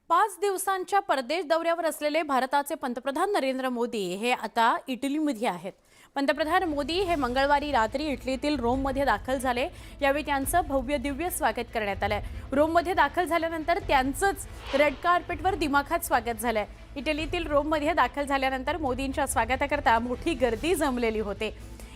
5 दिवसांच्या परदेश दौऱ्यावर असलेले भारताचे पंतप्रधान नरेंद्र मोदी हे आता इटलीमध्ये आहेत। पंतप्रधान मोदी हे मंगळवारी रात्री इटलीतील रोममध्ये दाखल झाले। यावेळी त्यांचं भव्य दिव्य स्वागत करण्यात आलंय। रोममध्ये दाखल झाल्यानंतर त्यांचंच रेड कार्पेटवर दिमाखात स्वागत झालंय। इटलीतील रोममध्ये दाखल झाल्यानंतर मोदींच्या स्वागताकरता मोठी गर्दी जमलेली होती।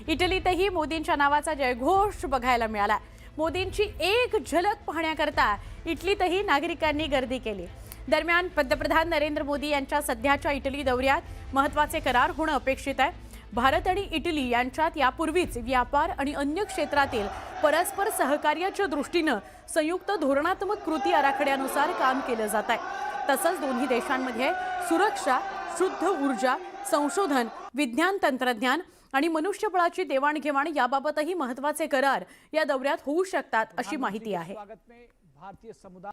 इटलीतही मोदींच्या नावाचा जयघोष बघायला मिळाला। मोदींची एक झलक पाहण्याकरता इटलीतही नागरिकांनी गर्दी केली। दरम्यान पंतप्रधान नरेंद्र मोदी यांच्या सध्याच्या इटली दौऱ्यात महत्त्वाचे करार होणं अपेक्षित आहे। भारत आणि इटली यांच्यात यापूर्वीच व्यापार आणि अन्य क्षेत्रातील परस्पर सहकार्याच्या दृष्टीने संयुक्त धोरणात्मक कृती आराखड्यानुसार काम केलं जात आहे। तसंच दोन्ही देशांमध्ये सुरक्षा, शुद्ध ऊर्जा, संशोधन, विज्ञान तंत्रज्ञान आणि मनुष्यबळाची देवाणघेवाण याबाबतही महत्त्वाचे करार या दौऱ्यात होऊ शकतात अशी माहिती आहे। भारतीय समुदाय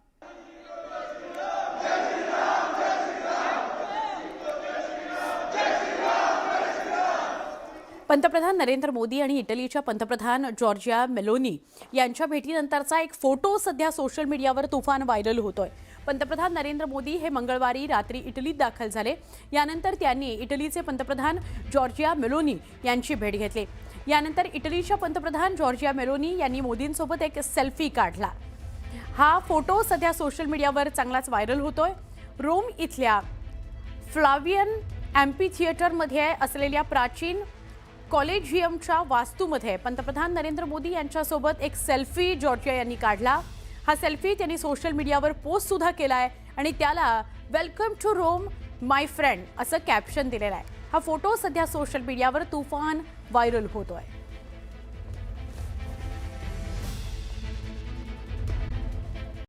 पंतप्रधान नरेंद्र मोदी आणि इटलीच्या पंतप्रधान जॉर्जिया मेलोनी यांच्या भेटीनंतरचा एक फोटो सध्या सोशल मीडियावर तुफान व्हायरल होतोय। पंतप्रधान नरेंद्र मोदी हे मंगळवारी रात्री इटलीत दाखल झाले। यानंतर त्यांनी इटलीचे पंतप्रधान जॉर्जिया मेलोनी यांची भेट घेतली। यानंतर इटलीच्या पंतप्रधान जॉर्जिया मेलोनी यांनी मोदींसोबत एक सेल्फी काढला। हा फोटो सध्या सोशल मीडियावर चांगलाच व्हायरल होतोय। रोम इथल्या फ्लावियन एम्पी थिएटरमध्ये असलेल्या प्राचीन कॉलेजियमच्या वास्तूमध्ये पंतप्रधान नरेंद्र मोदी यांच्यासोबत एक सेल्फी जॉर्जिया यांनी काढला। हा सेल्फी त्यांनी सोशल मीडियावर पोस्ट सुद्धा केलाय आणि त्याला welcome to Rome my friend असं कॅप्शन दिलेलं आहे। हा फोटो सध्या सोशल मीडियावर तुफान व्हायरल होतोय।